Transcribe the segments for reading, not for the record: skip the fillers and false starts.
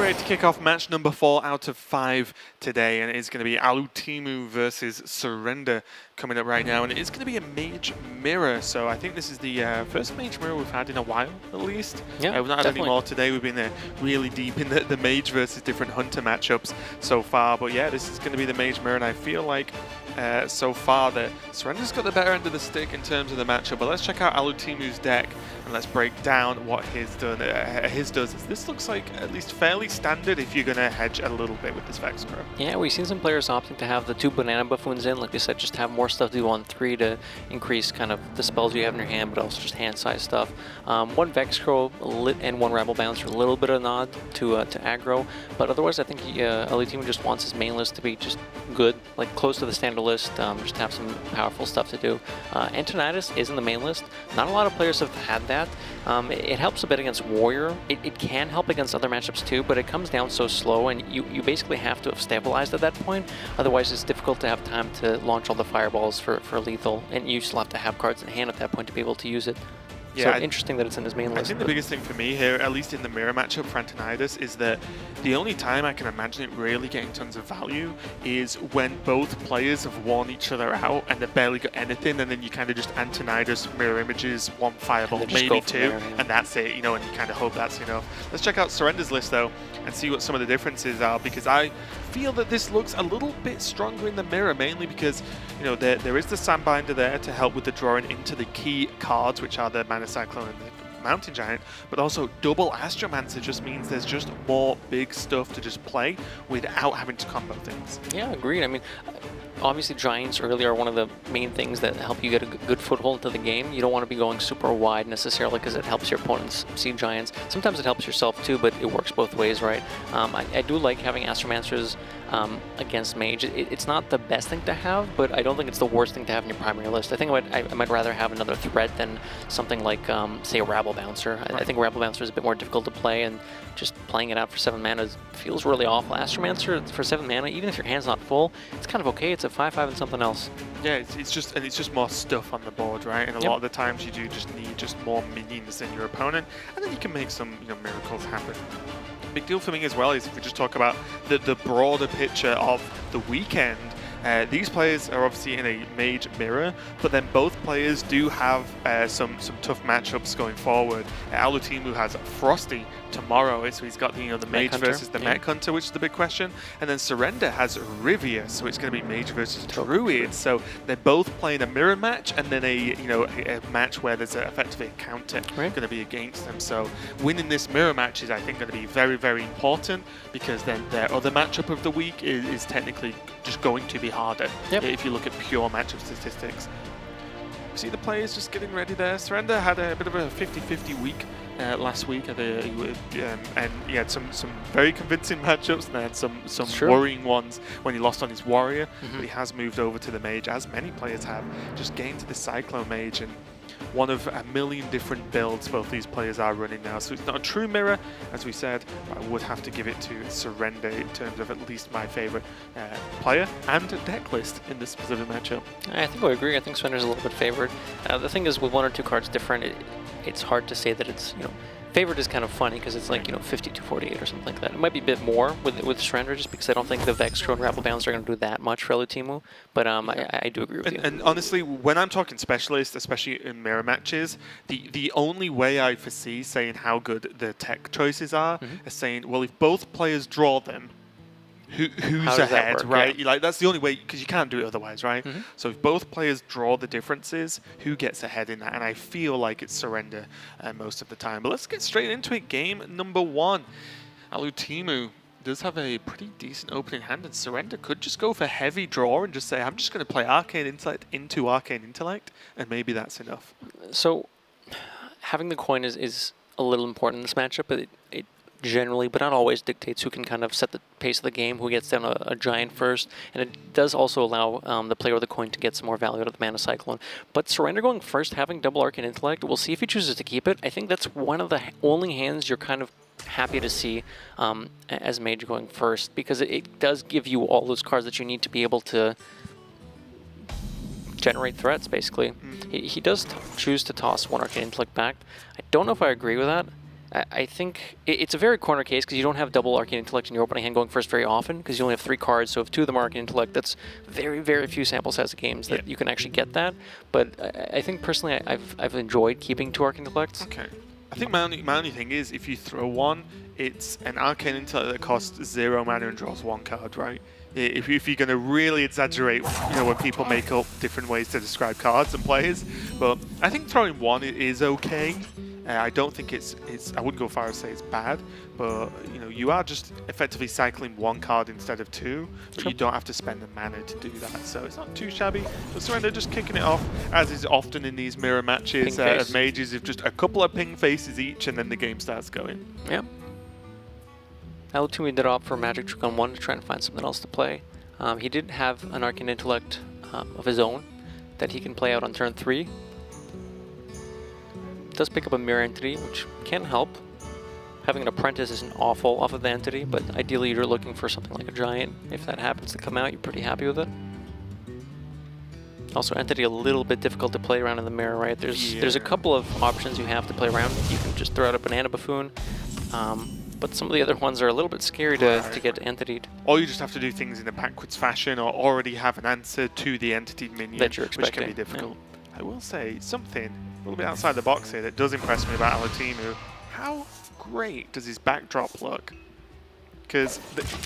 ready to kick off match number 4 out of 5 today, and it is going to be Alutemu versus Surrender coming up right now, and it is going to be a Mage Mirror. So I think this is the first Mage Mirror we've had in a while, at least. Yeah, we've not had any more today. We've been really deep in the Mage versus different Hunter matchups so far, but yeah, this is going to be the Mage Mirror, and I feel like so far that Surrender's got the better end of the stick in terms of the matchup. But let's check out Alutemu's deck and let's break down what his does. This looks like at least fairly standard if you're going to hedge a little bit with this Vex Crow. Yeah, we've seen some players opting to have the 2 banana buffoons in, like they said, just have more stuff to do on 3 to increase kind of the spells you have in your hand, but also just hand size stuff. 1 Vex Crow and 1 Rabble Bouncer, a little bit of a nod to aggro, but otherwise I think Alutemu just wants his main list to be just good, like close to the standard list, just have some powerful stuff to do. Antonidas is in the main list. Not a lot of players have had that. It helps a bit against Warrior. It can help against other matchups too, but it comes down so slow, and you basically have to have stabilized at that point. Otherwise, it's difficult to have time to launch all the fireballs for lethal, and you still have to have cards in hand at that point to be able to use it. Yeah, so interesting that it's in his main list. I think the biggest thing for me here, at least in the mirror matchup for Antonidas, is that the only time I can imagine it really getting tons of value is when both players have worn each other out and they've barely got anything, and then you kind of just Antonidas mirror images, 1 fireball, maybe 2, and that's it, you know, and you kind of hope that's enough. Let's check out Surrender's list though and see what some of the differences are, because I feel that this looks a little bit stronger in the mirror, mainly because, you know, there is the Sandbinder there to help with the drawing into the key cards, which are the Mana Cyclone and the Mountain Giant, but also double Astromancer just means there's just more big stuff to just play without having to combo things. Yeah, agreed. I mean, obviously Giants early are one of the main things that help you get a good foothold into the game. You don't want to be going super wide necessarily because it helps your opponents see Giants. Sometimes it helps yourself too, but it works both ways, right? I do like having Astromancers against Mage. It's not the best thing to have, but I don't think it's the worst thing to have in your primary list. I think I might rather have another threat than something like, say, a Rabble Bouncer. Right. I think Rabble Bouncer is a bit more difficult to play, and just playing it out for 7 mana feels really awful. Astromancer for 7 mana, even if your hand's not full, it's kind of okay. It's a 5/5 and something else. Yeah, it's just more stuff on the board, right? And a lot of the times you do just need more minions than your opponent, and then you can make some miracles happen. Big deal for me as well is if we just talk about the broader picture of the weekend. These players are obviously in a Mage Mirror, but then both players do have some tough matchups going forward. Alutemu has Frosty tomorrow, so he's got the Mage versus the Mech Hunter, which is the big question, and then Surrender has Rivia, so it's going to be Mage versus Druid. So they're both playing a mirror match, and then a match where there's effectively a counter going to be against them. So winning this mirror match is, I think, going to be very, very important, because then their other matchup of the week is technically just going to be harder if you look at pure matchup statistics. See the players just getting ready there. Surrender had a bit of a 50-50 week last week, and he had some very convincing matchups, and then some worrying ones when he lost on his Warrior. But he has moved over to the Mage, as many players have, just getting to the Cyclone Mage, and one of a million different builds both these players are running now. So it's not a true mirror, as we said, but I would have to give it to Surrender in terms of at least my favorite player and deck list in this specific matchup. I think I agree. I think Surrender's a little bit favored. The thing is, with 1 or 2 cards different, it's hard to say that it's, favored is kind of funny because it's like, 50-48 or something like that. It might be a bit more with Surrender, just because I don't think the Vex Crow and Rabble Bouncer are going to do that much for Alutemu, but I do agree with you. And honestly, when I'm talking specialist, especially in mirror matches, the only way I foresee saying how good the tech choices are is saying, well, if both players draw them, who's ahead, right? Yeah. Like, that's the only way, because you can't do it otherwise, right? So if both players draw the differences, who gets ahead in that? And I feel like it's Surrender most of the time. But let's get straight into it. Game number 1. Alutemu does have a pretty decent opening hand, and Surrender could just go for heavy draw and just say, I'm just going to play Arcane Intellect into Arcane Intellect, and maybe that's enough. So having the coin is a little important in this matchup, but it generally, but not always, dictates who can kind of set the pace of the game, who gets down a giant first, and it does also allow the player with the coin to get some more value out of the Mana Cyclone. But Surrender going first, having double Arcane Intellect, we'll see if he chooses to keep it. I think that's one of the only hands you're kind of happy to see as Mage going first, because it does give you all those cards that you need to be able to generate threats, basically. He does choose to toss 1 Arcane Intellect back. I don't know if I agree with that. I think it's a very corner case because you don't have double Arcane Intellect in your opening hand going first very often because you only have 3 cards. So if 2 of them are Arcane Intellect, that's very, very few sample size of games that you can actually get that. But I think personally I've enjoyed keeping 2 Arcane Intellects. Okay. I think my only thing is if you throw one, it's an Arcane Intellect that costs 0 mana and draws 1 card, right? If you're going to really exaggerate, when people make up different ways to describe cards and players, but I think throwing 1 is okay. I don't think it's I wouldn't go far as say it's bad, but you are just effectively cycling 1 card instead of 2, but you don't have to spend the mana to do that, so it's not too shabby. But Surrender just kicking it off, as is often in these mirror matches of mages, of just a couple of ping faces each, and then the game starts going. Yeah. Alutemu did opt for Magic Trick on 1 to try and find something else to play. He did have an Arcane Intellect of his own that he can play out on turn 3. Does pick up a Mirror Entity, which can help. Having an Apprentice isn't awful off of the Entity, but ideally you're looking for something like a Giant. If that happens to come out, you're pretty happy with it. Also, Entity a little bit difficult to play around in the mirror, right? There's a couple of options you have to play around. You can just throw out a Banana Buffoon, but some of the other ones are a little bit scary to get Entitied. Or you just have to do things in a backwards fashion, or already have an answer to the Entity minion, that you're expecting, which can be difficult. Yeah. I will say something a little bit outside the box here that does impress me about Alutemu. How great does his backdrop look? Because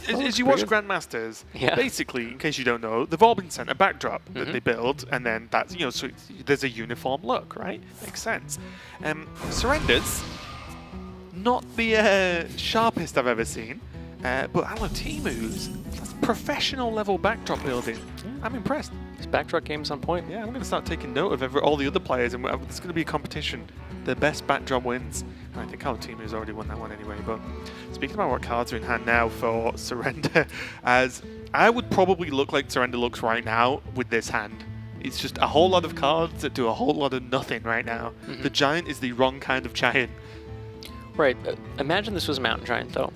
as you watch Grandmasters, basically, in case you don't know, they've all been sent a backdrop that they build, and then that's, so there's a uniform look, right? Makes sense. Surrender's not the sharpest I've ever seen, but Alutemu's professional level backdrop building. I'm impressed. His backdrop game's on point. Yeah, I'm going to start taking note of all the other players, and there's going to be a competition. The best backdrop wins. And I think Alutemu already won that one anyway. But speaking about what cards are in hand now for Surrender, as I would probably look like Surrender looks right now with this hand. It's just a whole lot of cards that do a whole lot of nothing right now. The Giant is the wrong kind of Giant. Right. Imagine this was a Mountain Giant, though.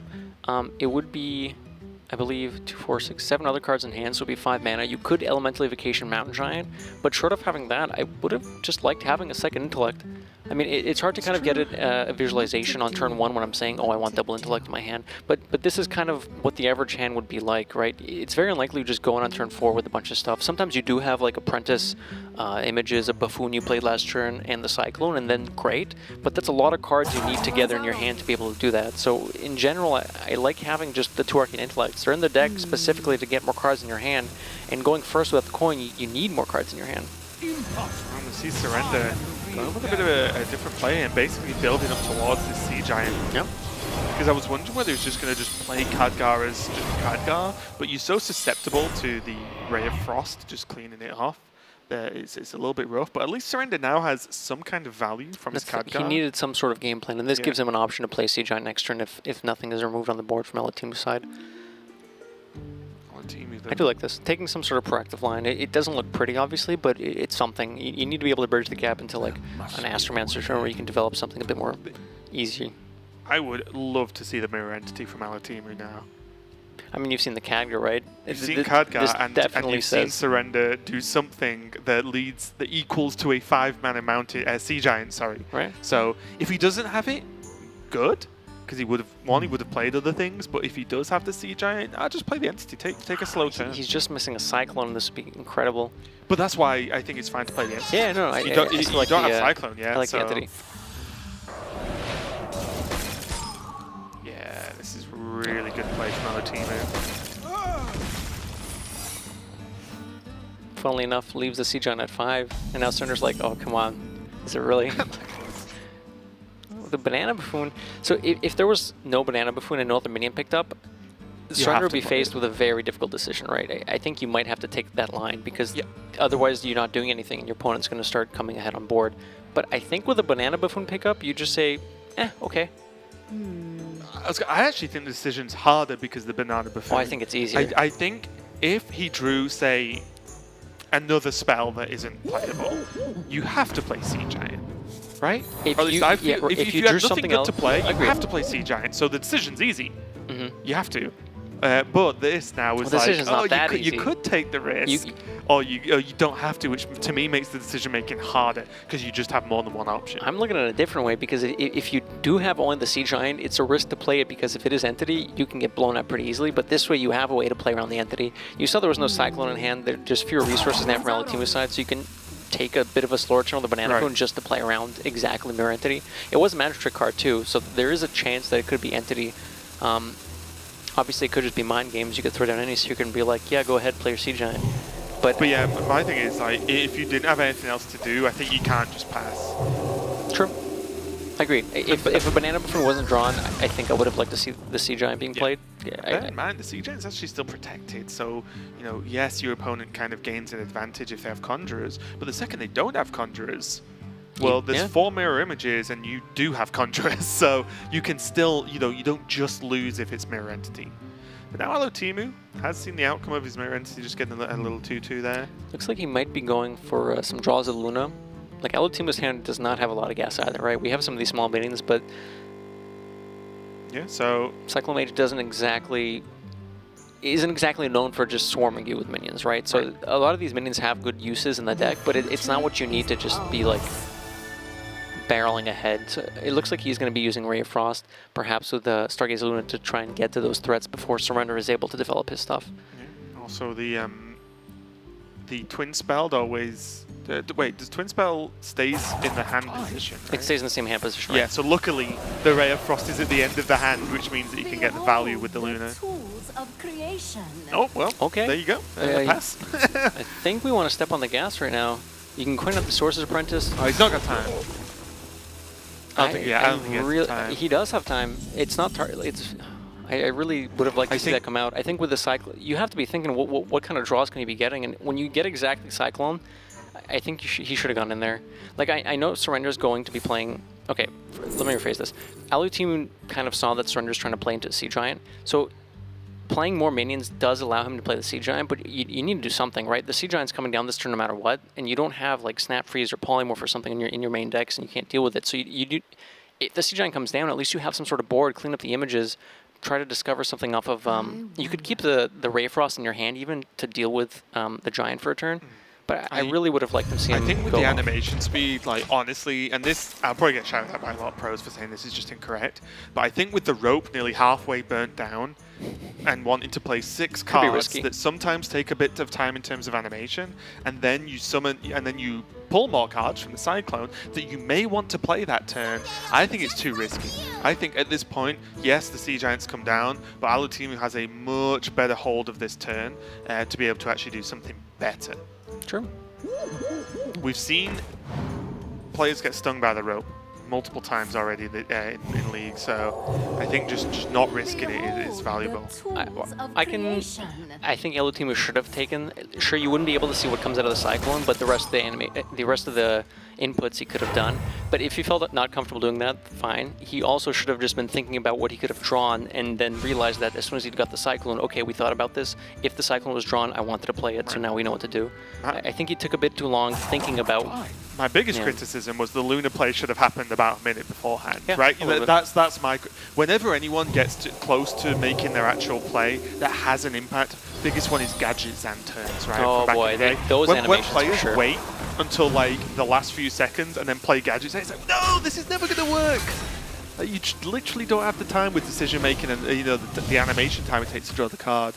It would be, I believe, 2, 4, 6, 7 other cards in hand, so it would be 5 mana. You could Elementally Vacation Mountain Giant, but short of having that, I would have just liked having a second Intellect. I mean, it's hard to kind of get a visualization on turn 1 when I'm saying, oh, I want double Intellect in my hand, but this is kind of what the average hand would be like, right? It's very unlikely you just go on turn 4 with a bunch of stuff. Sometimes you do have like Apprentice images, a Buffoon you played last turn, and the Cyclone, and then great, but that's a lot of cards you need together in your hand to be able to do that. So in general, I like having just the 2 Arcane Intellects. They're in the deck specifically to get more cards in your hand, and going first without the coin, you need more cards in your hand. I'm going to see Surrender going with a bit of a different play and basically building up towards this Sea Giant. Yep. Because I was wondering whether he was just going to play Khadgar as just Khadgar, but you're so susceptible to the Ray of Frost just cleaning it off that it's a little bit rough, but at least Surrender now has some kind of value from his Khadgar. He needed some sort of game plan, and this gives him an option to play Sea Giant next turn if nothing is removed on the board from Alutemu's side. I do like this. Taking some sort of proactive line. It doesn't look pretty, obviously, but it's something. You need to be able to bridge the gap into like an Astromancer turn where you can develop something a bit more easy. I would love to see the Mirror Entity from Alutemu now. I mean, you've seen the Khadgar, right? You've seen Khadgar, and you've seen Surrender do something that equals to a 5-mana mounted Sea Giant. Sorry. Right. So if he doesn't have it, good. Because he would have played other things, but if he does have the Sea Giant, I'll just play the Entity. Take a slow turn. He's just missing a Cyclone. This would be incredible. But that's why I think it's fine to play the Entity. Yeah, no, you don't have Cyclone yet. I like the Entity. Yeah, this is really good play from Alutemu. Funnily enough, leaves the Sea Giant at 5, and now Surrender's like, oh, come on. Is it really? The Banana Buffoon. So if there was no Banana Buffoon and no other minion picked up, Surrender would be faced with a very difficult decision, right? I think you might have to take that line because otherwise you're not doing anything and your opponent's going to start coming ahead on board. But I think with a Banana Buffoon pickup, you just say, okay. I actually think the decision's harder because the Banana Buffoon. Oh, I think it's easier. I think if he drew, say, another spell that isn't playable, you have to play Sea Giant. Right? If or at least I feel, if you have nothing good else, to play, you have to play Sea Giant. So the decision's easy. Mm-hmm. You have to. But this now is the like, decision's not that you easy. could take the risk, or you don't have to, which to me makes the decision making harder because you just have more than one option. I'm looking at it a different way because if you do have only the Sea Giant, it's a risk to play it because if it is Entity, you can get blown up pretty easily. But this way, you have a way to play around the Entity. You saw there was no Cyclone in hand. There's fewer resources now from Alutemu's side, so you can take a bit of a slower turn on the Banana Phone just to play around exactly Mirror Entity. It was a Magic Trick card too, so there is a chance that it could be Entity. Obviously, it could just be mind games. You could throw down any secret and be like, yeah, go ahead, play your Sea Giant. But yeah, my thing is, like, if you didn't have anything else to do, I think you can't just pass. True. I agree. If a Banana Buffoon wasn't drawn, I think I would have liked to see the Sea Giant being played. Bear in mind, the Sea Giant's actually still protected, so, you know, yes, your opponent kind of gains an advantage if they have Conjurers, but the second they don't have Conjurers, well, there's 4 mirror images and you do have Conjurers, so you can still, you know, you don't just lose if it's Mirror Entity. But now Alutemu has seen the outcome of his Mirror Entity, just getting a little 2-2 there. Looks like he might be going for some draws of Luna. Like, Alutemu's hand does not have a lot of gas either, right? We have some of these small minions, but... Yeah, so... Cyclomage isn't exactly known for just swarming you with minions, right? So a lot of these minions have good uses in the deck, but it's not what you need to just be, like, barreling ahead. So it looks like he's going to be using Ray of Frost, perhaps with the Stargaze Luna to try and get to those threats before Surrender is able to develop his stuff. Yeah. Also, the Twin Spell always... wait, does Twin Spell stays in the hand position, right? It stays in the same hand position, right? Yeah, so luckily the Ray of Frost is at the end of the hand, which means that you can get the value with the Luna. Oh, well, okay. There you go. Pass. I think we want to step on the gas right now. You can coin up the Sorcerer's Apprentice. Oh, he's not got time. I don't think he has time. He does have time. It's not... I really would have liked to see that come out. I think with the Cyclone, you have to be thinking, what kind of draws can he be getting? And when you get exactly Cyclone, I think he should have gone in there. Like, I know Surrender's going to be playing... Okay, let me rephrase this. Alutemu kind of saw that Surrender's trying to play into Sea Giant. So playing more minions does allow him to play the Sea Giant, but you need to do something, right? The Sea Giant's coming down this turn no matter what, and you don't have, like, Snap Freeze or Polymorph or something in your main decks, and you can't deal with it. So if the Sea Giant comes down, at least you have some sort of board, clean up the images, try to discover something off of... you could keep the Ray of Frost in your hand even to deal with the Giant for a turn. But I really would have liked to see him. I think with the animation speed, like, honestly, and this, I'll probably get shouted at by a lot of pros for saying this is just incorrect, but I think with the rope nearly halfway burnt down and wanting to play 6 cards that sometimes take a bit of time in terms of animation, and then you summon, and then you pull more cards from the Cyclone that you may want to play that turn, I think it's too risky. I think at this point, yes, the Sea Giants come down, but Alutemu has a much better hold of this turn to be able to actually do something better. True. We've seen players get stung by the rope multiple times already in League, so I think just not risking it is valuable. I think Alutemu should have taken... Sure, you wouldn't be able to see what comes out of the Cyclone, but the rest of the inputs he could have done. But if he felt not comfortable doing that, fine. He also should have just been thinking about what he could have drawn and then realized that as soon as he got the Cyclone, okay, we thought about this. If the Cyclone was drawn, I wanted to play it, so now we know what to do. I think he took a bit too long thinking about... My biggest criticism was the Luna play should have happened about a minute beforehand, right? That's my... Whenever anyone gets close to making their actual play that has an impact, biggest one is gadgets and turns, right? Oh boy, those animations when players wait until like the last few seconds and then play gadgets, it's like, no, this is never going to work. You literally don't have the time with decision making and the animation time it takes to draw the card.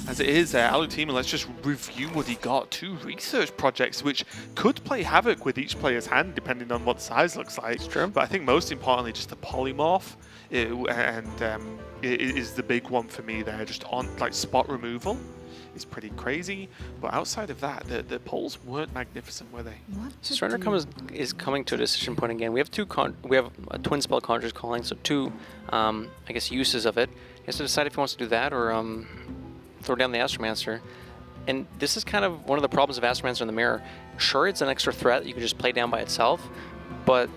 As it is, Alutemu, let's just review what he got. 2 research projects, which could play havoc with each player's hand, depending on what the size looks like. It's true. But I think most importantly, just the polymorph, it is the big one for me there. Just on like spot removal is pretty crazy. But outside of that, the polls weren't magnificent, were they? Surrender is coming to a decision point again. We have we have a twin spell Conjurer's Calling, so 2, I guess, uses of it. He has to decide if he wants to do that or throw down the Astromancer. And this is kind of one of the problems of Astromancer in the mirror. Sure, it's an extra threat you can just play down by itself, but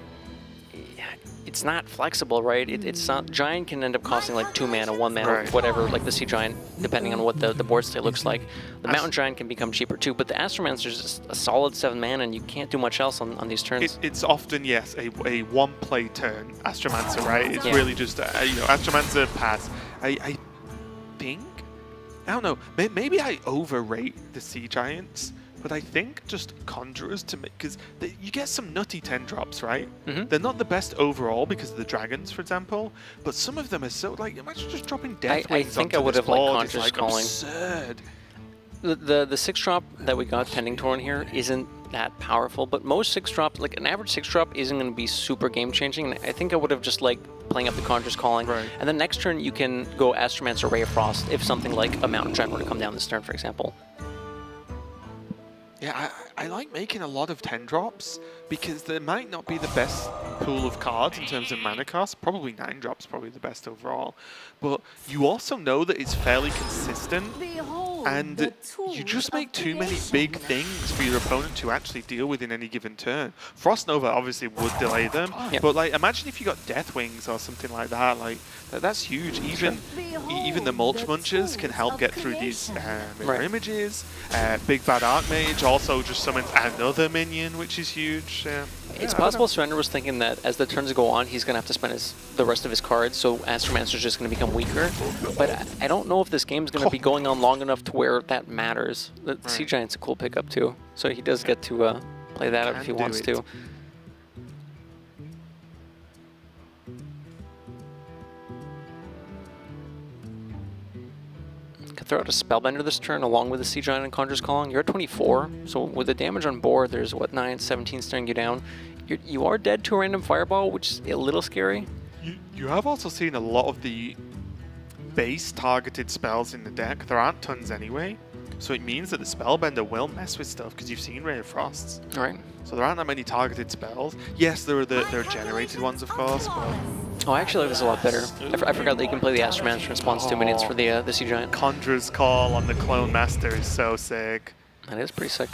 it's not flexible, right? It's not... Giant can end up costing like 2 mana, 1 mana, or whatever, like the Sea Giant, depending on what the board state looks like. The Mountain Giant can become cheaper too, but the Astromancer is just a solid 7 mana, and you can't do much else on these turns. It's often, yes, a one-play turn, Astromancer, right? It's really just, Astromancer pass. think, I don't know, maybe I overrate the Sea Giants, but I think just Conjurers to make, because you get some nutty 10 drops, right? They're not the best overall because of the dragons, for example, but some of them are so, like, imagine just dropping Death Wings. I think I would have liked Conjurers like Calling. Absurd. The 6-drop that we got pending torn here isn't that powerful, but most 6-drop, like an average 6-drop, isn't going to be super game-changing. And I think I would have just liked playing up the Conjurer's Calling. Right. And then next turn you can go Astromancer, Ray of Frost if something like a Mountain Giant were to come down this turn, for example. Yeah, I like making a lot of 10 drops because there might not be the best pool of cards in terms of mana cost. Probably 9 drops, probably the best overall. But you also know that it's fairly consistent, and you just make too many big things for your opponent to actually deal with in any given turn. Frost Nova obviously would delay them, but like imagine if you got Death Wings or something like that. Like that's huge. Even the Mulch Munchers can help get through these mirror images. Big Bad Archmage also just summons another minion, which is huge. It's possible Surrender was thinking that as the turns go on, he's going to have to spend the rest of his cards, so Astromancer's just going to become weaker. But I don't know if this game's going to be going on long enough to where that matters. The Sea Giant's a cool pickup too, so he does get to play that out if he wants to. Could throw out a Spellbender this turn along with the Sea Giant and Conjurer's Calling. You're at 24, so with the damage on board, there's what, 9, 17 staring you down. You are dead to a random Fireball, which is a little scary. You have also seen a lot of the base targeted spells in the deck. There aren't tons anyway, so it means that the Spellbender will mess with stuff because you've seen Ray of Frosts. All right. So there aren't that many targeted spells. Yes, there are generated ones, of course, but... Oh, I actually like this a lot better. I forgot that you can play the Astromancer in response 2 minutes for the Sea Giant. Conjurer's Call on the Clone Master is so sick. That is pretty sick.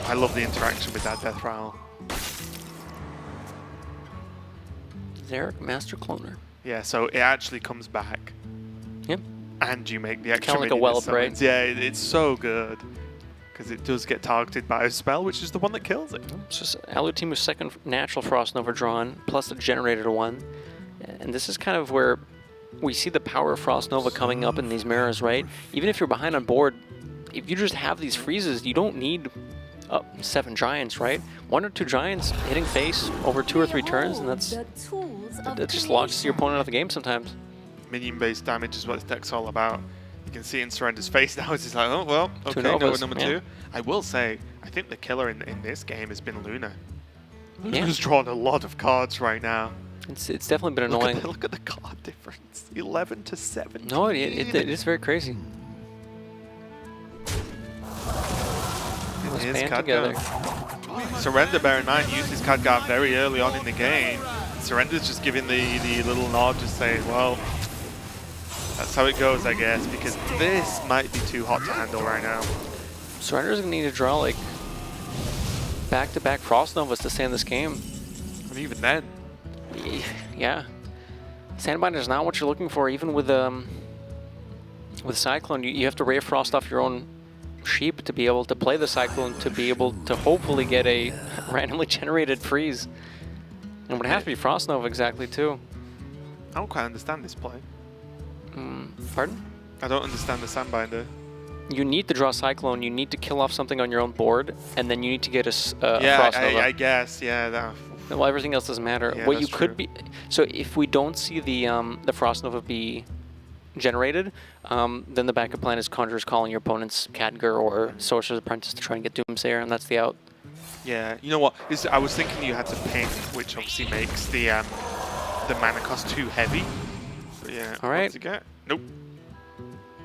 I love the interaction with that Death Rattle. Zarek, Master Cloner. Yeah, so it actually comes back. Yep. And you make the extra kind of like a Wellop, right? Yeah, it's so good. Because it does get targeted by a spell, which is the one that kills it. It's just Alutemu's second natural Frost Nova drawn, plus the generated one. And this is kind of where we see the power of Frost Nova coming up in these mirrors, right? Even if you're behind on board, if you just have these freezes, you don't need 7 giants, right? 1 or 2 giants hitting face over 2 or 3 turns, and that just launches your opponent out of the game sometimes. Minion-based damage is what this deck's all about. You can see in Surrender's face now, it's just like, oh, well, okay, no, number 2. I will say, I think the killer in this game has been Luna. Luna's drawn a lot of cards right now. It's definitely been annoying. Look at the card difference. 11 to 7. No, it is very crazy. Here's Khadgar. Surrender, bear in mind, used his Khadgar very early on in the game. Surrender's just giving the little nod, just saying, well, that's how it goes, I guess, because this might be too hot to handle right now. Surrender's going to need to draw, like, back-to-back Frost Novas to stay in this game. And even then. Yeah. Sandbinder's not what you're looking for, even with Cyclone. You have to Ray of Frost off your own sheep to be able to play the Cyclone, to be able to hopefully get a randomly generated freeze. And it would have to be Frost Nova exactly, too. I don't quite understand this play. Pardon? I don't understand the Sandbinder. You need to draw Cyclone, you need to kill off something on your own board, and then you need to get a Frost Nova. I guess, yeah. Well, everything else doesn't matter. Yeah, what you could be... So if we don't see the Frost Nova be generated, then the backup plan is Conjurer's Calling your opponent's Khadgar or Sorcerer's Apprentice to try and get Doomsayer, and that's the out. Yeah, you know what? I was thinking you had to ping, which obviously makes the mana cost too heavy. But yeah, all right. What does it get? Nope.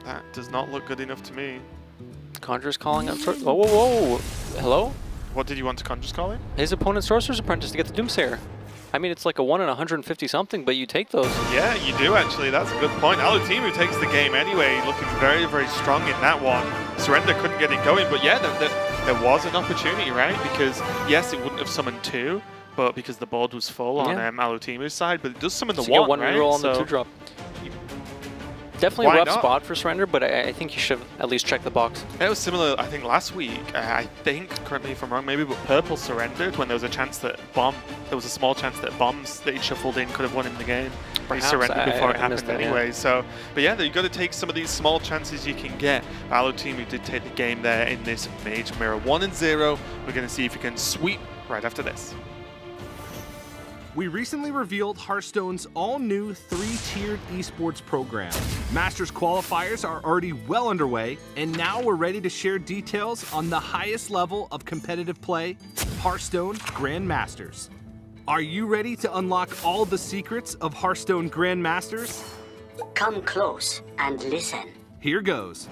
That does not look good enough to me. Conjurer's Calling on Sorcerer. Whoa, whoa, whoa. Hello? What did you want to Conjurer's Calling? His opponent's Sorcerer's Apprentice to get the Doomsayer. I mean, it's like a 1 in 150 something, but you take those. Yeah, you do actually. That's a good point. Alutemu takes the game anyway, looking very, very strong in that one. Surrender couldn't get it going, but yeah, there was an opportunity, right? Because yes, it wouldn't have summoned 2, but because the board was full on Alutemu's side, but it does summon the 1, right? Reroll on the 2-drop. Definitely a rough spot for Surrender, but I think you should at least check the box. It was similar, I think, last week. I think, correct me if I'm wrong, maybe, but Purple surrendered when there was a chance that there was a small chance that bombs that he shuffled in could have won him the game. he surrendered before it happened that, anyway. Yeah. So, but yeah, you've got to take some of these small chances you can get. Alutemu did take the game there in this major mirror. 1-0. We're going to see if he can sweep right after this. We recently revealed Hearthstone's all-new 3-tiered esports program. Masters qualifiers are already well underway, and now we're ready to share details on the highest level of competitive play, Hearthstone Grandmasters. Are you ready to unlock all the secrets of Hearthstone Grandmasters? Come close and listen. Here goes.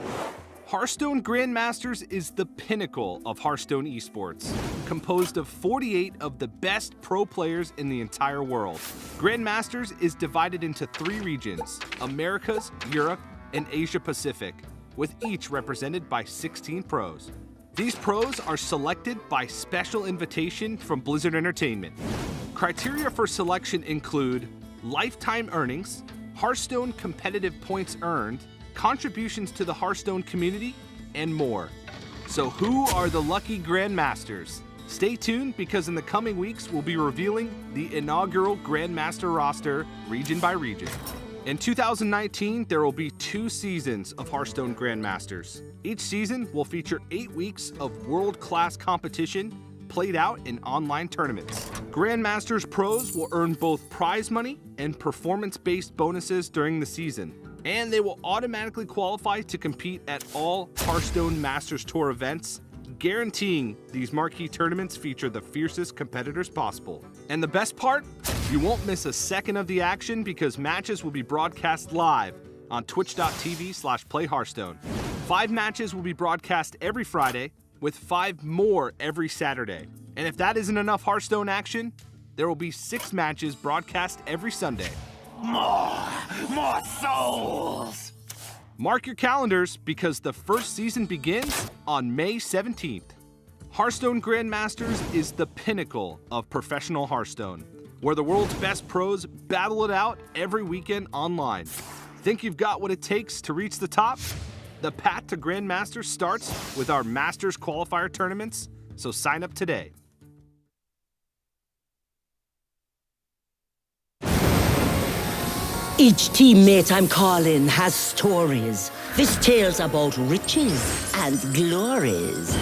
Hearthstone Grandmasters is the pinnacle of Hearthstone esports, composed of 48 of the best pro players in the entire world. Grandmasters is divided into 3 regions: Americas, Europe, and Asia Pacific, with each represented by 16 pros. These pros are selected by special invitation from Blizzard Entertainment. Criteria for selection include lifetime earnings, Hearthstone competitive points earned, contributions to the Hearthstone community, and more. So who are the lucky Grandmasters? Stay tuned, because in the coming weeks we'll be revealing the inaugural Grandmaster roster region by region. In 2019, there will be 2 seasons of Hearthstone Grandmasters. Each season will feature 8 weeks of world-class competition played out in online tournaments. Grandmasters pros will earn both prize money and performance-based bonuses during the season, and they will automatically qualify to compete at all Hearthstone Masters Tour events, guaranteeing these marquee tournaments feature the fiercest competitors possible. And the best part? You won't miss a second of the action, because matches will be broadcast live on twitch.tv/playhearthstone. 5 matches will be broadcast every Friday, with 5 more every Saturday. And if that isn't enough Hearthstone action, there will be 6 matches broadcast every Sunday. More souls! Mark your calendars, because the first season begins on May 17th. Hearthstone Grandmasters is the pinnacle of professional Hearthstone, where the world's best pros battle it out every weekend online. Think you've got what it takes to reach the top? The path to Grandmasters starts with our Masters qualifier tournaments, so sign up today. Each teammate I'm calling has stories. This tale's about riches and glories.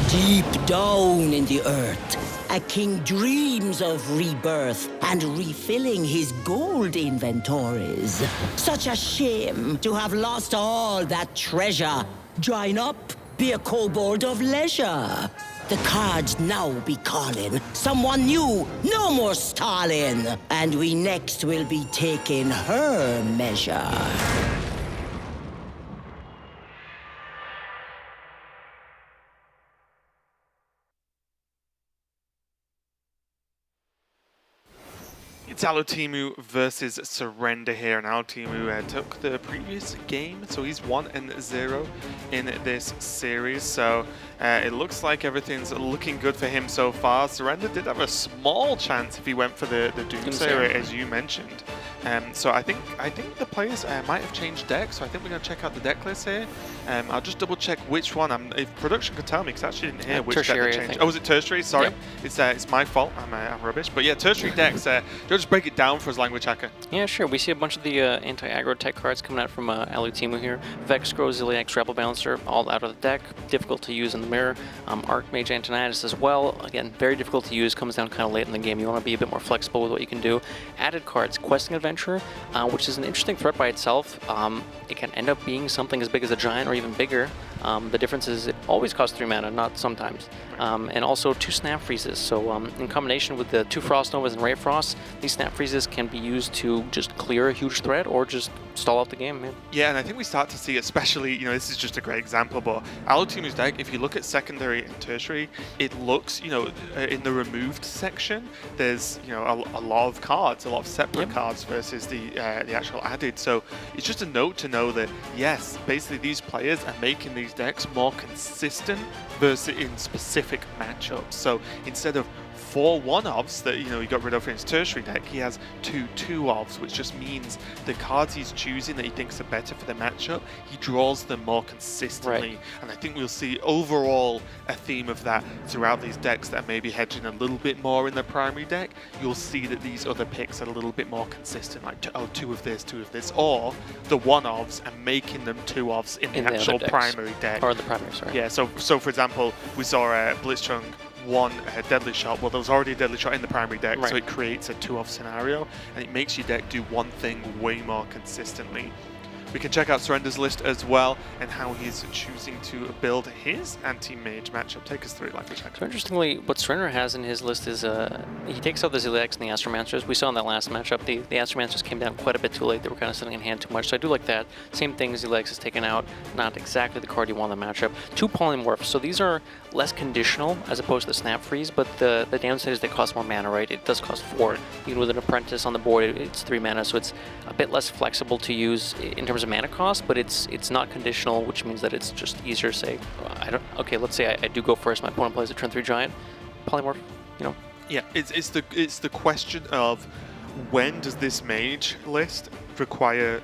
Deep down in the earth, a king dreams of rebirth and refilling his gold inventories. Such a shame to have lost all that treasure. Join up, be a kobold of leisure. The cards now be calling. Someone new, no more stalling. And we next will be taking her measure. It's Alutemu versus Surrender here, and Alutemu took the previous game, so he's 1-0 in this series. So it looks like everything's looking good for him so far. Surrender did have a small chance if he went for the Doomsayer, as you mentioned. So I think the players might have changed decks. So I think we're going to check out the deck list here. I'll just double check which one. If production could tell me, because I actually didn't hear which deck they changed. Oh, was it tertiary? Sorry, yep. It's my fault. I'm rubbish. But yeah, tertiary decks. Do you just break it down for us, language hacker? Yeah, sure. We see a bunch of the anti-aggro tech cards coming out from Alutemu here. Vexcro, Ziliax, Rebel Balancer, all out of the deck. Difficult to use in the mirror. Archmage Antonidas as well. Again, very difficult to use. Comes down kind of late in the game. You want to be a bit more flexible with what you can do. Added cards, Questing Adventurer, which is an interesting threat by itself. It can end up being something as big as a giant or even bigger. The difference is it always costs 3 mana, not sometimes. And also 2 Snap Freezes. So in combination with the 2 Frost Novas and Ray Frost, these Snap Freezes can be used to just clear a huge threat or just stall out the game, man. Yeah, and I think we start to see, especially, this is just a great example, but Alutemu's deck, if you look at secondary and tertiary, it looks, in the removed section, there's, a lot of cards, a lot of separate cards versus the actual added. So it's just a note to know that, yes, basically these players are making these decks more consistent versus in specific matchups. So instead of 4 1-ofs that, you know, he got rid of in his tertiary deck, he has 2 2-ofs, which just means the cards he's choosing that he thinks are better for the matchup, he draws them more consistently. Right. And I think we'll see overall a theme of that throughout these decks that are maybe hedging a little bit more in the primary deck. You'll see that these other picks are a little bit more consistent, like, oh, 2 of this, or the 1-ofs and making them 2-ofs in the actual primary deck. Or the primary, sorry. Yeah, so for example, we saw Blitzchung one deadly shot. Well, there was already a deadly shot in the primary deck, so it creates a 2-off scenario, and it makes your deck do one thing way more consistently. We can check out Surrender's list as well, and how he's choosing to build his anti-mage matchup. Take us through it, like we checked. So interestingly, what Surrender has in his list is he takes out the Ziliax and the Astromancers. We saw in that last matchup, the Astromancers came down quite a bit too late. They were kind of sitting in hand too much, so I do like that. Same thing, Ziliax is taken out, not exactly the card you want in the matchup. 2 Polymorphs, so these are less conditional as opposed to Snap Freeze, but the downside is they cost more mana, right? It does cost 4. Even with an Apprentice on the board, it's 3 mana, so it's a bit less flexible to use in terms of mana cost, but it's not conditional, which means that it's just easier to say, okay, let's say I do go first, my opponent plays a turn 3 giant, polymorph, you know. Yeah, it's the question of when does this mage list require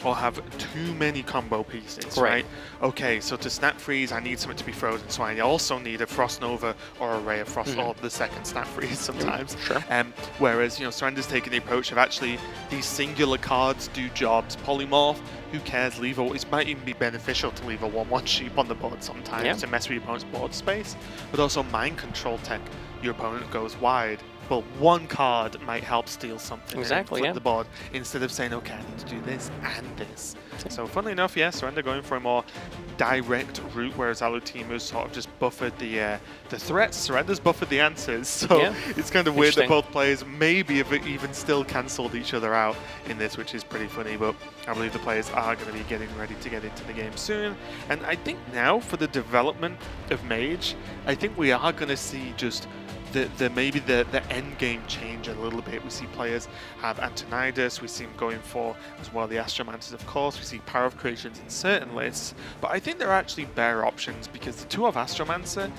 or have too many combo pieces, right? Okay, so to Snap Freeze, I need something to be frozen, so I also need a Frost Nova or a Ray of Frost, or the second Snap Freeze sometimes. Sure. Whereas, you know, Surrender's taking the approach of actually these singular cards do jobs. Polymorph, who cares? It might even be beneficial to leave a 1/1 sheep on the board sometimes to mess with your opponent's board space, but also Mind Control tech. Your opponent goes wide. Well, one card might help steal something and flip the board, instead of saying, okay, I need to do this and this. So funnily enough, yeah, Surrender going for a more direct route, whereas Alutemu sort of just buffered the threats. Surrender's buffered the answers, so it's kind of weird that both players maybe have even still cancelled each other out in this, which is pretty funny, but I believe the players are going to be getting ready to get into the game soon. And I think now for the development of Mage, I think we are going to see just maybe the end game change a little bit. We see players have Antonidas, we see them going for as well the Astromancers, of course, we see Power of Creations in certain lists, but I think there are actually better options, because the 2 of Astromancer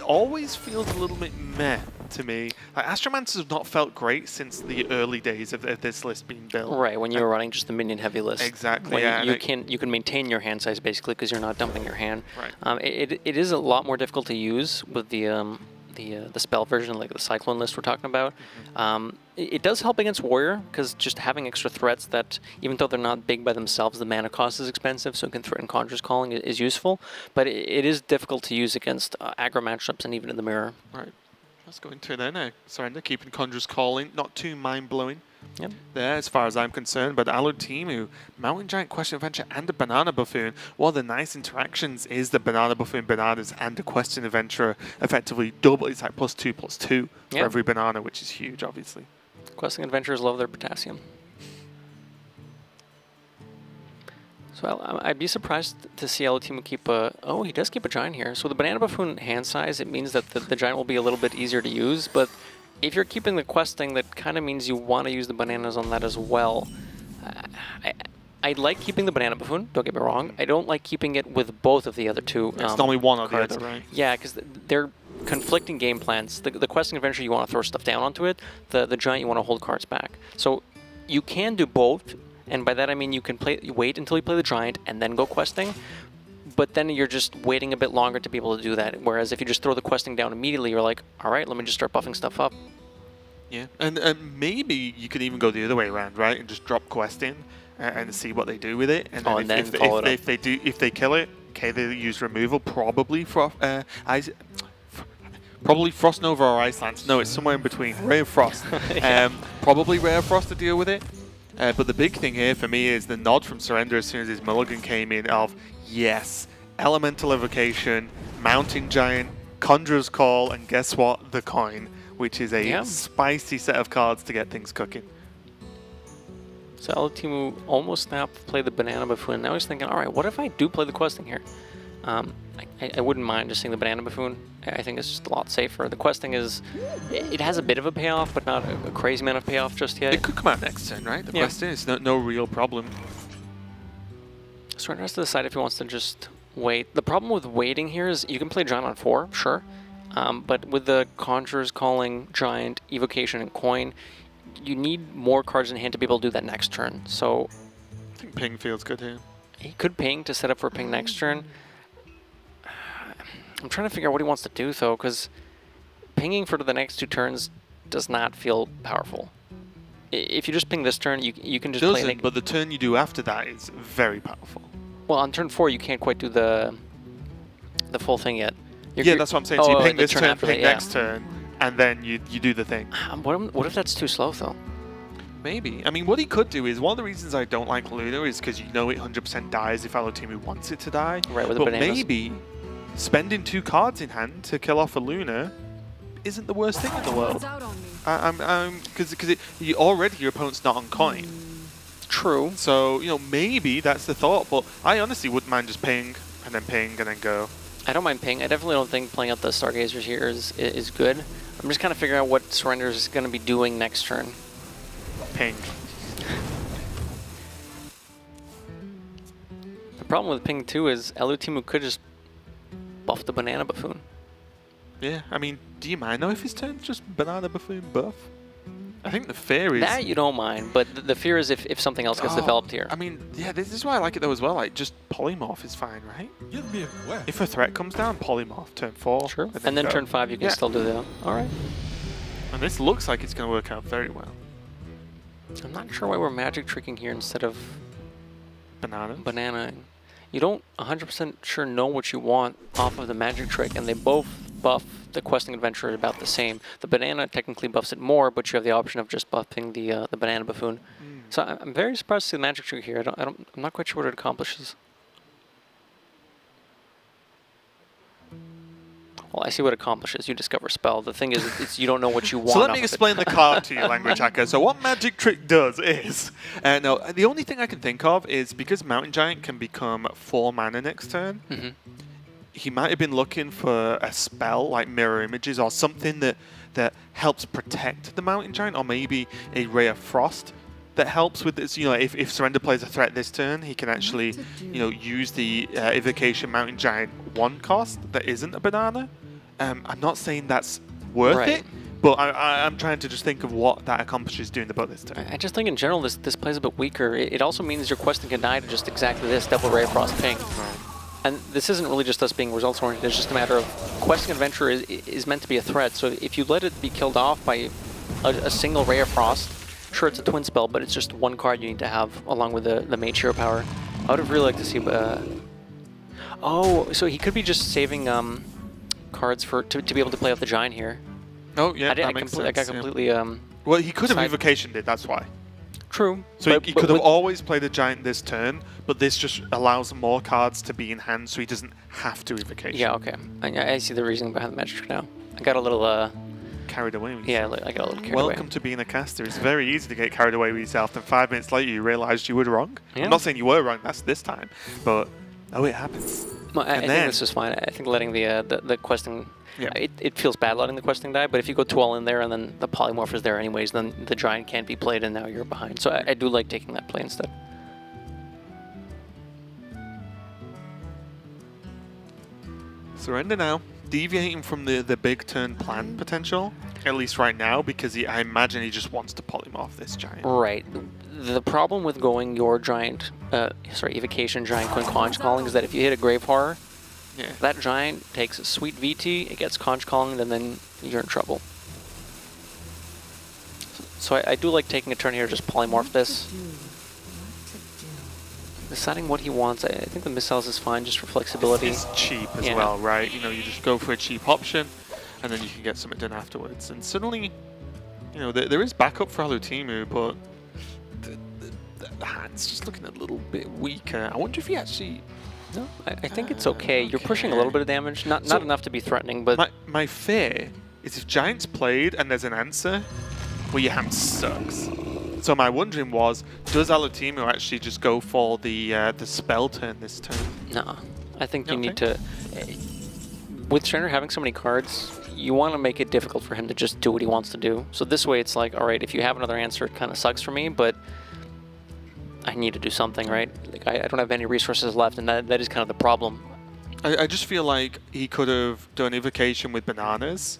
always feels a little bit meh to me. Like, Astromancers have not felt great since the early days of this list being built. Right, when you were running just the minion heavy list. Exactly, you can maintain your hand size basically because you're not dumping your hand. Right. It is a lot more difficult to use with the spell version, like the Cyclone list we're talking about. It does help against Warrior, because just having extra threats that, even though they're not big by themselves, the mana cost is expensive, so it can threaten Conjurer's Calling is useful, but it is difficult to use against aggro matchups and even in the mirror. Right. Let's go into it then. Surrender, keeping Conjurer's Calling, not too mind-blowing. Yep. There, as far as I'm concerned, but Alutemu, Mountain Giant, Question Adventure, and a Banana Buffoon. One of the nice interactions is the Banana Buffoon bananas and the Question Adventurer effectively double. It's like +2/+2 for every banana, which is huge, obviously. Questing Adventurers love their potassium. So I'd be surprised to see Alutemu keep a... Oh, he does keep a Giant here. So the Banana Buffoon hand size, it means that the Giant will be a little bit easier to use, but if you're keeping the questing, that kind of means you want to use the bananas on that as well. I like keeping the Banana Buffoon, don't get me wrong. I don't like keeping it with both of the other 2 It's only one or the cards. other, right? Yeah, because they're conflicting game plans. The Questing Adventure, you want to throw stuff down onto it. The Giant, you want to hold cards back. So you can do both, and by that I mean you can wait until you play the Giant and then go questing. But then you're just waiting a bit longer to be able to do that. Whereas if you just throw the questing down immediately, you're like, all right, let me just start buffing stuff up. Yeah, and maybe you could even go the other way around, right? And just drop questing and see what they do with it. And then if they kill it, okay, they use removal, probably probably Frost Nova or Ice Lance. No, it's somewhere in between. Ray of Frost. Probably Ray of Frost to deal with it. But the big thing here for me is the nod from Surrender as soon as his mulligan came in of, yes, Elemental Evocation, Mountain Giant, Conjurer's Call, and guess what? The Coin, which is a spicy set of cards to get things cooking. So Alutemu almost snapped, played the Banana Buffoon. Now he's thinking, all right, what if I do play the questing here? I wouldn't mind just seeing the Banana Buffoon. I think it's just a lot safer. The questing it has a bit of a payoff, but not a crazy amount of payoff just yet. It could come out next turn, right? The questing is no real problem. Surrender has to decide if he wants to just wait. The problem with waiting here is you can play Giant on 4, sure. But with the Conjurers, Calling, Giant, Evocation, and Coin, you need more cards in hand to be able to do that next turn. So I think ping feels good here. he could ping to set up for ping next turn. I'm trying to figure out what he wants to do, though, because pinging for the next 2 turns does not feel powerful. If you just ping this turn, you can just play... Doesn't, but the turn you do after that is very powerful. Well, on turn 4, you can't quite do the full thing yet. Yeah, that's what I'm saying. So you ping this turn, after ping that, next turn, and then you do the thing. What if that's too slow, though? Maybe. I mean, what he could do is, one of the reasons I don't like Luna is because you know it 100% dies if Alutemu wants it to die. Right, with the but bananas. maybe spending 2 cards in hand to kill off a Luna isn't the worst thing in the world. Because already your opponent's not on coin. True. So, you know, maybe that's the thought, but I honestly wouldn't mind just ping and then go. I don't mind ping. I definitely don't think playing out the Stargazers here is good. I'm just kind of figuring out what Surrender is going to be doing next turn. Ping. The problem with ping too is Alutemu could just buff the Banana Buffoon. Yeah, I mean, do you mind though if his turn's just Banana Buffoon buff? I think the fear is... That you don't mind, but the fear is if something else gets developed here. I mean, yeah, this is why I like it though as well. Like, just Polymorph is fine, right? Give me a quest. If a threat comes down, Polymorph, turn 4. Sure. And then go. turn 5 you can still do that. Alright. And this looks like it's going to work out very well. I'm not sure why we're magic tricking here instead of banana. You don't 100% sure know what you want off of the magic trick, and they both buff the questing adventure about the same. The banana technically buffs it more, but you have the option of just buffing the banana buffoon. So I'm very surprised to see the magic trick here. I'm not quite sure what it accomplishes. Well, I see what it accomplishes. You discover spell. The thing is, it's you don't know what you want. So let off me of explain the card to you, language hacker. So what magic trick does is, no, the only thing I can think of is because Mountain Giant can become 4 mana next turn. He might have been looking for a spell like Mirror Images or something that helps protect the Mountain Giant, or maybe a Ray of Frost that helps with this. You know, if Surrender plays a threat this turn, he can actually, you know, use the Evocation Mountain Giant 1 cost that isn't a banana. I'm not saying that's worth it, but I'm trying to just think of what that accomplishes doing the boat this turn. I just think in general this plays a bit weaker. It also means your questing can die to just exactly this, Double Ray of Frost ping. And this isn't really just us being results oriented, it's just a matter of questing adventure is meant to be a threat, so if you let it be killed off by a single Ray of Frost, sure it's a twin spell, but it's just 1 card you need to have along with the Mage Hero power. I would have really liked to see... oh, so he could be just saving cards to be able to play off the Giant here. Oh, yeah, that makes sense. I got completely... well, he could have Evocationed it, that's why. True. So he could have always played a Giant this turn, but this just allows more cards to be in hand, so he doesn't have to Evocation. Yeah, okay. I see the reasoning behind the magic trick now. I got a little... carried away with yeah, yourself. I got a little carried away. Welcome to being a caster. It's very easy to get carried away with yourself, and 5 minutes later you realised you were wrong. Yeah. I'm not saying you were wrong, that's this time, but it happens. Well, I think this is fine. I think letting the questing... Yeah. It feels bad letting the questing die, but if you go 2 all in there and then the Polymorph is there anyways, then the Giant can't be played and now you're behind. So I do like taking that play instead. Surrender now. Deviating from the big turn plan potential, at least right now, because I imagine he just wants to Polymorph this Giant. Right. The problem with going your Giant, Evocation Giant Coin Conch Calling is that if you hit a Grave Horror, that Giant takes a sweet VT, it gets Conch Calling, and then you're in trouble. So I do like taking a turn here, just Polymorph this. Deciding what he wants, I think the missiles is fine just for flexibility. It's cheap as well, right? You know, you just go for a cheap option, and then you can get something done afterwards. And suddenly, you know, there is backup for Alutemu, but the hand's just looking a little bit weaker. I wonder if he actually... No, I think it's okay. You're pushing a little bit of damage, not enough to be threatening, but... My fear is if Giant's played and there's an answer, well, your hand sucks. So my wondering was, does Alutemu actually just go for the spell turn this turn? No, I think you need to... With Trainer having so many cards, you want to make it difficult for him to just do what he wants to do. So this way it's like, alright, if you have another answer, it kind of sucks for me, but I need to do something, right? Like I don't have any resources left, and that is kind of the problem. I just feel like he could have done evocation with bananas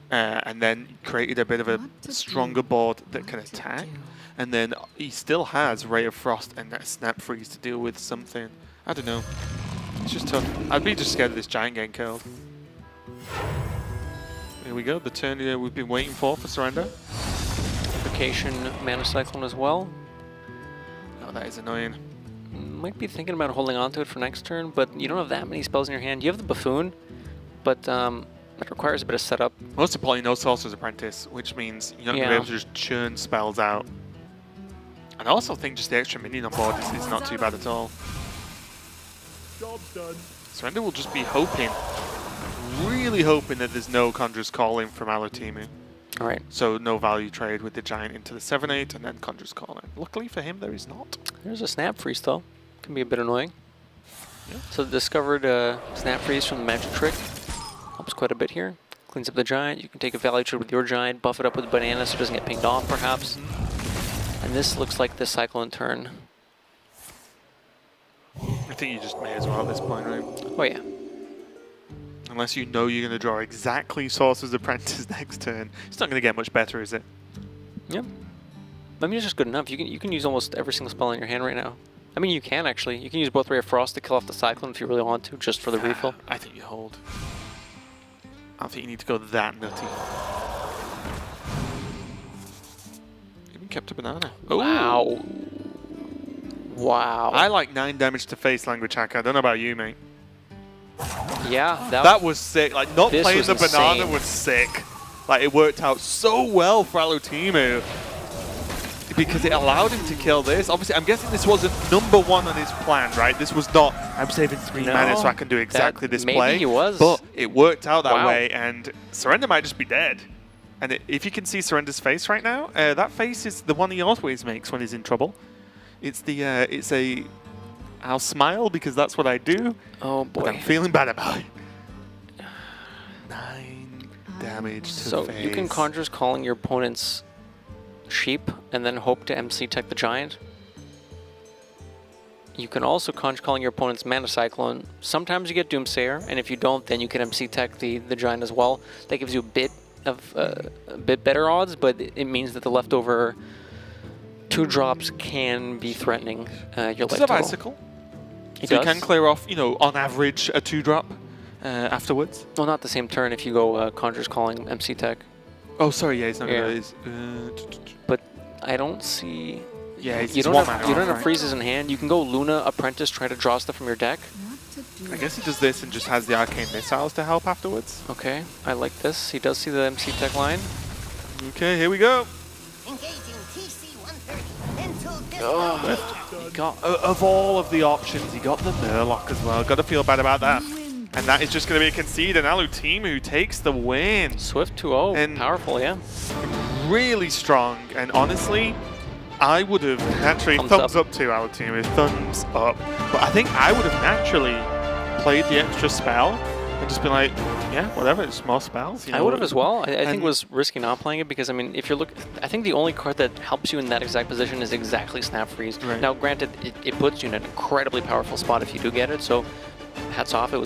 and then created a bit of a stronger board that can attack. And then he still has Ray of Frost and that Snap Freeze to deal with something. I don't know. It's just tough. I'd be just scared of this giant getting killed. Here we go, the turn we've been waiting for Surrender. Evocation, Mana Cyclone as well. Oh, that is annoying. Might be thinking about holding on to it for next turn, but you don't have that many spells in your hand. You have the Buffoon, but it requires a bit of setup. Most importantly, no Sorcerer's Apprentice, which means you're not going to be able to just churn spells out. And I also think just the extra minion on board is not too bad at all. Job's done. Surrender will just be hoping, really hoping that there's no Conjurer's Calling from Alutemu. All right. So no value trade with the Giant into the 7/8 and then Conjurer's Calling. Luckily for him, there is not. There's a Snap Freeze though. Can be a bit annoying. Yeah. So the discovered Snap Freeze from the Magic Trick helps quite a bit here. Cleans up the Giant. You can take a value trade with your Giant, buff it up with a banana so it doesn't get pinged off perhaps. And this looks like the Cyclone turn. I think you just may as well at this point, right? Oh yeah. Unless you know you're going to draw exactly Sorcerer's Apprentice next turn. It's not going to get much better, is it? Yep. I mean, it's just good enough. You can use almost every single spell in your hand right now. I mean, you can actually. You can use both Ray of Frost to kill off the Cyclone if you really want to, just for the refill. I think you hold. I don't think you need to go that nutty. Even kept a banana. Wow. Wow. I like 9 damage to face Language Hack. I don't know about you, mate. Yeah, That was sick. Like, not This playing was the banana insane. was sick. Like, it worked out so well for Alutemu because it allowed him to kill this. Obviously, I'm guessing this wasn't #1 on his plan, right? This was not, I'm saving 3 mana so I can do exactly this maybe play. he was. But it worked out that Wow. way, and Surrender might just be dead. And if you can see Surrender's face right now, that face is the one he always makes when he's in trouble. It's the, I'll smile because that's what I do. Oh But boy. I'm feeling bad about it. 9 damage to So face. you can Conjurer's Calling your opponent's sheep and then hope to MC Tech the Giant. You can also Conjure Calling your opponent's Mana Cyclone. Sometimes you get Doomsayer, and if you don't, then you can MC Tech the Giant as well. That gives you a bit better odds, but it means that the leftover 2 drops can be threatening your life Does it total. have Icicle? It So you does. can clear off, on average, a 2-drop afterwards? Well, not the same turn if you go Conjurer's Calling MC Tech. Oh, sorry, yeah, he's not Yeah. going to... But I don't see... Yeah, it's You don't one have, mana you don't off, have right? freezes in hand. You can go Luna, Apprentice, try to draw stuff from your deck. I guess he does this and just has the Arcane Missiles to help afterwards. Okay, I like this. He does see the MC Tech line. Okay, here we go. Engaging TC-130 until this He got, of all of the options, he got the Murloc as well. Got to feel bad about that. And that is just going to be a concede, and Alutemu takes the win. Swift 2-0, And- powerful, yeah. Really strong, and honestly, I would have naturally, thumbs up to Alutemu, thumbs up. But I think I would have naturally played the extra spell and just been like, yeah, whatever, it's more spells. I would have as well. I think And- it was risky not playing it because, I mean, if you're I think the only card that helps you in that exact position is exactly Snap Freeze. Right. Now, granted, it puts you in an incredibly powerful spot if you do get it, so hats off, it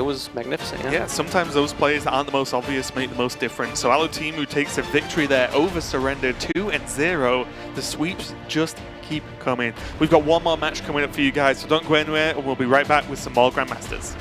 was magnificent. Yeah, sometimes those plays that aren't the most obvious make the most difference. So Alutemu takes a victory there over Surrender 2-0. The sweeps just keep coming. We've got one more match coming up for you guys, so don't go anywhere, and we'll be right back with some more Grandmasters.